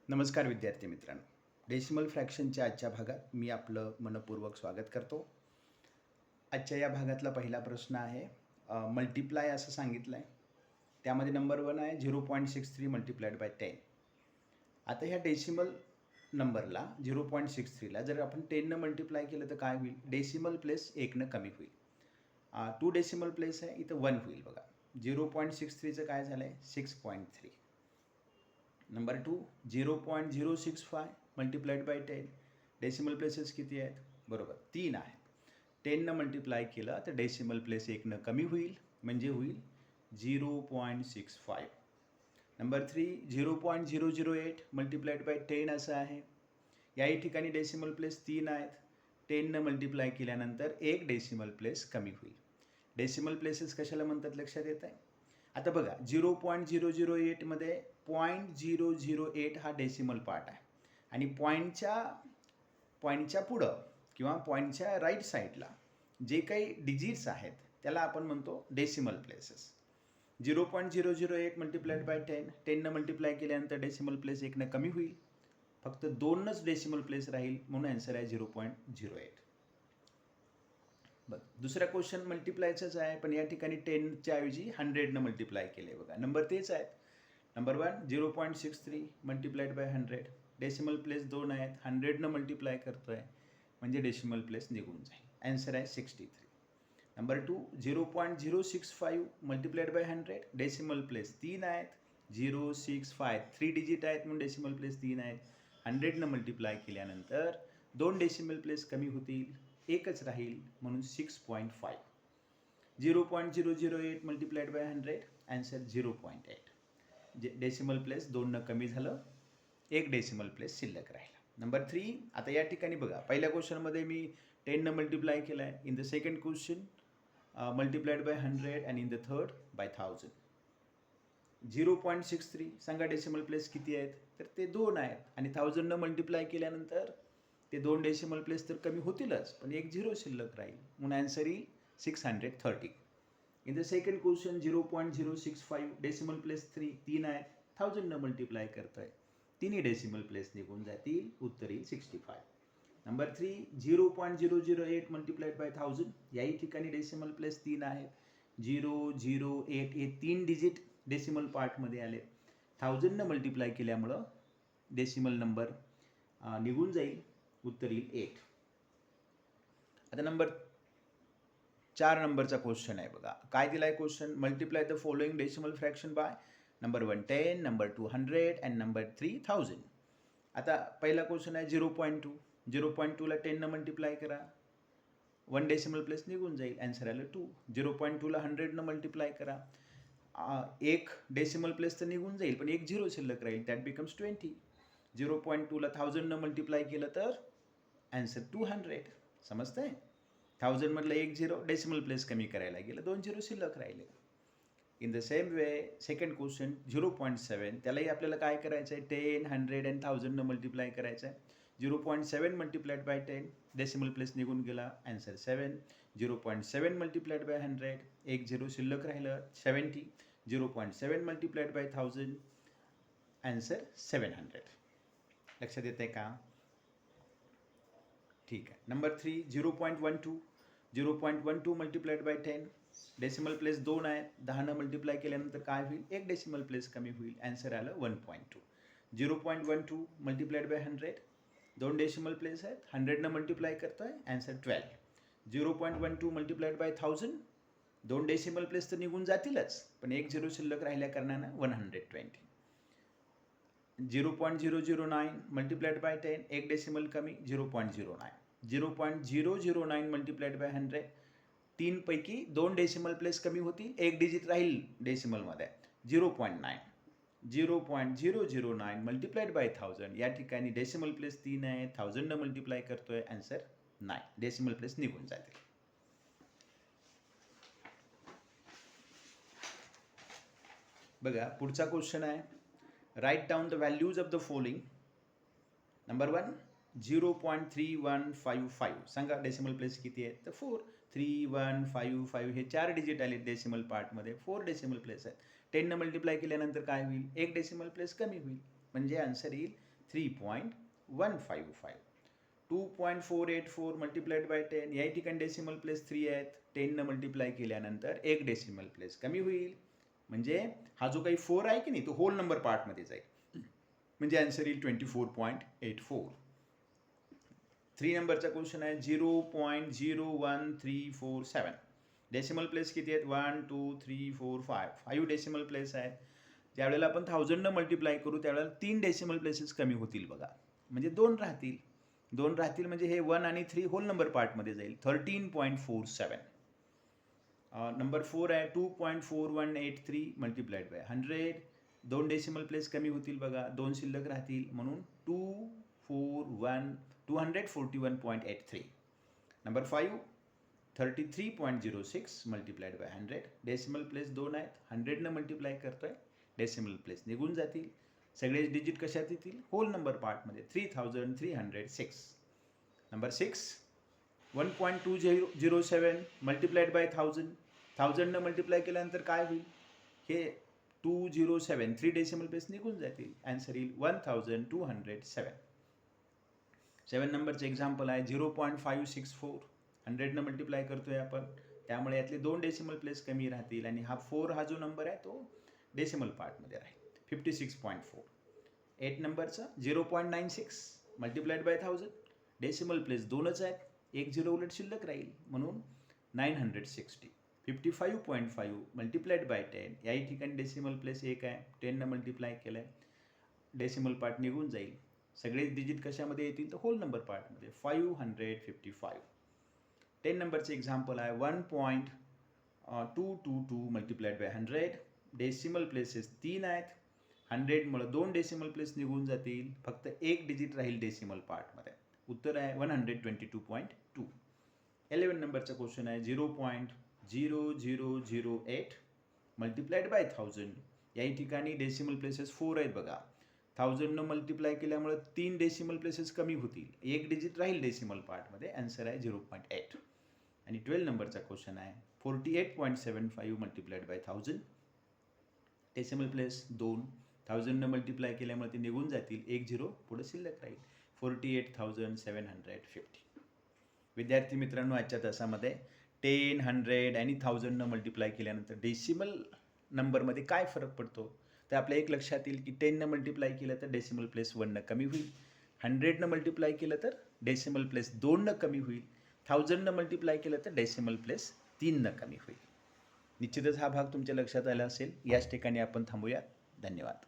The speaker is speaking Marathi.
नमस्कार विद्यार्थी मित्रांनो. डेसिमल फ्रॅक्शनच्या आजच्या भागात मी आपलं मनपूर्वक स्वागत करतो. आजच्या या भागातला पहिला प्रश्न आहे मल्टिप्लाय असं सांगितलं आहे. त्यामध्ये नंबर 1 आहे 0.63 मल्टिप्लाइड बाय 10. आता ह्या डेसिमल नंबरला 0.63ला जर आपण 10 मल्टिप्लाय केलं तर काय होईल? डेसिमल प्लेस 1 कमी होईल. 2 डेसिमल प्लेस आहे इथं 1 होईल बघा. 0.63चं काय झालं आहे? 6.3. Number 2 0.065 multiplied by 10. Decimal places किती आहेत? बरोबर 3 आहेत. 10 मल्टिप्लाय केलं तर डेसिमल प्लेस 1 कमी होईल म्हणजे होईल 0.65. नंबर 3 0.008 मल्टिप्लाइड बाय 10 असं आहे. याही ठिकाणी डेसिमल प्लेस 3 आहेत. 10 मल्टिप्लाय केल्यानंतर एक डेसिमल प्लेस कमी होईल. डेसिमल प्लेसेस कशाला म्हणतात लक्षात येत आहे? आता बघा 0.008मध्ये 0.008 हा डेसिमल पार्ट आहे आणि पॉईंटच्या पुढं किंवा पॉईंटच्या राईट साईडला जे काही डिजिट्स आहेत त्याला आपण म्हणतो decimal places. 0.008 multiplied by 10 multiply केल्यानंतर डेसिमल प्लेस 1 कमी होईल. फक्त 2च डेसिमल प्लेस राहील म्हणून आन्सर आहे 0.08. बघ दुसरा क्वेश्चन मल्टिप्लायचाच आहे पण या ठिकाणी 10च्या ऐवजी 100 मल्टिप्लाय केले बघा. नंबर तेच आहेत. Number 1 0.63 multiplied by 100. Decimal place 2 आहेत. 100 मल्टिप्लाय करतो आहे म्हणजे डेसिमल प्लेस निघून जाईल. आन्सर आहे 63. Number 2 0.065 multiplied by 100. Decimal place 3 आहेत. 065 3 डिजिट आहेत म्हणून डेसिमल प्लेस 3 आहेत. 100 मल्टिप्लाय केल्यानंतर 2 डेसिमल प्लेस कमी होतील, एकच राहील म्हणून 6.5. 0.008 multiplied by 100. Answer 0.8. Decimal place 2 कमी झालं, एक डेसिमल प्लेस शिल्लक राहिला. नंबर 3 आता या ठिकाणी बघा पहिल्या क्वेश्चनमध्ये मी 10 मल्टिप्लाय केला आहे. In the second question multiplied by 100 and in the third by 1000. 0.63 सांगा डेसिमल प्लेस किती आहेत? तर ते 2 आहेत आणि 1000 मल्टिप्लाय केल्यानंतर ते 2 डेसिमल प्लेस तर कमी होतीलच पण एक 0 शिल्लक राहील म्हणून आन्सर येईल 630. In the second question 0.065 decimal place 3 आहेत. 1000 मल्टिप्लाय करतोय, तिन्ही डेसिमल प्लेस निघून जातील, उत्तर येईल 65. Number 3 0.008 multiplied by 1000. याही ठिकाणी डेसिमल प्लेस 3 आहेत. 008 हे 3 डिजिट डेसिमल पार्टमध्ये आले. 1000 मल्टिप्लाय केल्यामुळं डेसिमल नंबर निघून जाईल, उत्तर येईल 8. आता नंबर 4 नंबरचा क्वेश्चन आहे बघा. काय दिला आहे question? Multiply the following decimal fraction by number 1 10, number 2 100 and number 3 1000. आता पहिला क्वेश्चन आहे 0.2. 0.2ला 10 मल्टिप्लाय करा, 1 डेसिमल प्लेस निघून जाईल, आन्सर आलं 2. 0.2ला 100 मल्टिप्लाय करा, एक डेसिमल प्लेस तर निघून जाईल पण एक 0 शिल्लक राहील, दॅट बिकम्स 20. 0.2ला 1000 मल्टिप्लाय केलं तर आन्सर 200. समजतंय? 1000 मधलं एक 0 डेसिमल प्लेस कमी करायला गेलं, 2 0 शिल्लक राहिले. In the same way second question 0.7 त्यालाही आपल्याला काय करायचं आहे? 10, 100 अँड 1000 मल्टिप्लाय करायचं आहे. 0.7 मल्टिप्लाइड बाय 10 डेसिमल प्लेस निघून गेला, आन्सर 7. 0.7 मल्टिप्लाइड बाय 100 एक 0 शिल्लक राहिलं, 70. 0.7 मल्टिप्लाइड बाय 1000 आन्सर 700. लक्षात येत आहे का? ठीक आहे. Number 3 0.12. 0.12 multiplied by 10. Decimal place 2 आहेत. 10 मल्टिप्लाय केल्यानंतर काय होईल? एक डेसिमल प्लेस कमी होईल, आन्सर आलं 1.2. 0.12 मल्टिप्लाइड बाय 100. 2 डेसिमल प्लेस आहेत. 100 मल्टिप्लाय करतोय, answer 12. 0.12 multiplied by 1000. 2 decimal place तर निघून जातीलच पण एक 0 शिल्लक राहिल्या कारणानं 120. 0.009 मल्टिप्लाइड बाय 10. एक डेसिमल कमी, 0.09. 0.009 मल्टिप्लाइड बाय 100. 3 पैकी 2 डेसिमल प्लेस कमी होतील, एक डिजिट राहील डेसिमलमध्ये, 0.9. 0.009 मल्टिप्लाइड बाय 1000. या ठिकाणी डेसिमल प्लेस 3 आहे, 1000 मल्टिप्लाय करतोय, आन्सर 9. डेसिमल प्लेस निघून जातील. बघा पुढचा क्वेश्चन आहे. Write down the values of the following. Number 1 0.3155. सांगा डेसिमल प्लेस किती आहेत? तर 4. 3155 हे 4 डिजिट आले डेसिमल पार्टमध्ये, 4 डेसिमल प्लेस आहेत. 10 मल्टिप्लाय केल्यानंतर काय होईल? एक डेसिमल प्लेस कमी होईल म्हणजे आन्सर येईल 3.155. 2.484 मल्टिप्लाइड बाय 10. या ठिकाणी डेसिमल प्लेस 3 आहेत. 10 मल्टिप्लाय केल्यानंतर एक डेसिमल प्लेस कमी होईल. म्हणजे हा जो काही 4 आहे की नाही तो होल नंबर पार्टमध्ये जाईल. म्हणजे आन्सर येईल 24.84. 3 नंबरचा क्वेश्चन आहे 0.01347. डेसिमल प्लेस किती आहेत 1 2 3 4 5 डेसिमल प्लेस आहेत. ज्यावेळेला आपण 1000 मल्टिप्लाय करू त्यावेळेला 3 डेसिमल प्लेसेस कमी होतील बघा. म्हणजे 2 राहतील. 2 राहतील म्हणजे हे 1 आणि 3 होल नंबर पार्टमध्ये जाईल. 13.47. नंबर 4 आहे 2.4183 मल्टिप्लाइड बाय 100. 2 डेसिमल प्लेस कमी होतील बघा. 2 शिल्लक राहतील म्हणून 241.83. Number 5 33.06 multiplied by 100. Decimal place 2 आहेत. 100 मल्टिप्लाय करतोय. डेसिमल प्लेस निघून जातील. सगळे डिजिट कशात येतील होल नंबर पार्टमध्ये. 3306. Number 6 1.207 multiplied by 1000. 1000 मल्टिप्लाय केल्यानंतर काय होईल हे 207 3 डेसिमल प्लेस निघून जातील. आन्सर येईल 1207. 7 नंबरचे एक्झाम्पल आहे 0.564. 100 मल्टिप्लाय करतोय आपण त्यामुळे यातले 2 डेसिमल प्लेस कमी राहतील आणि हा 4 हा जो नंबर आहे तो डेसिमल पार्टमध्ये राहील. 56.4. 8 नंबरचा 0.96 मल्टिप्लाइड बाय 1000. डेसिमल प्लेस 2च आहेत. 1 0 उलट शिल्लक राहील म्हणून 960. 55.5 मल्टिप्लाइड बाय 10. याही ठिकाणी डेसिमल प्लेस 1 आहे. 10 मल्टिप्लाय केलं आहे. डेसिमल पार्ट निघून जाईल. सगळेच डिजिट कशामध्ये येतील तर होल नंबर पार्टमध्ये. 555. 10 नंबरचे एक्झाम्पल आहे 1.222 मल्टिप्लाइड बाय 100. डेसिमल प्लेसेस 3 आहेत. 100 मुळे 2 डेसिमल प्लेस निघून जातील. फक्त एक डिजिट राहील डेसिमल पार्टमध्ये. उत्तर आहे 122.2. 11 नंबरचा क्वेश्चन आहे 0.0008 मल्टिप्लाइड बाय 1000. याही ठिकाणी डेसिमल प्लेसेस 4 आहेत बघा. 1000 मल्टिप्लाय केल्यामुळे 3 डेसिमल प्लेसेस कमी होतील. एक डिजिट राहील डेसिमल पार्टमध्ये. आन्सर आहे 0.8. आणि 12 नंबरचा क्वेश्चन आहे 48.75 multiplied by 1000. Decimal place 2. 1000 multiply केल्यामुळे ते निघून जातील. 1 0 पुढे शिल्लक राहील. 48,750. विद्यार्थी मित्रांनो आजच्या तासामध्ये 10 100 आणि 1000 मल्टिप्लाय केल्यानंतर डेसिमल नंबरमध्ये काय फरक पडतो तर आपल्या एक लक्षात येईल की 10 मल्टिप्लाय केलं तर डेसिमल प्लेस 1 कमी होईल. 100 मल्टिप्लाय केलं तर डेसिमल प्लेस 2 कमी होईल. 1000 मल्टिप्लाय केलं तर डेसिमल प्लेस 3 कमी होईल. निश्चितच हा भाग तुमच्या लक्षात आला असेल. याच ठिकाणी आपण थांबूया. धन्यवाद.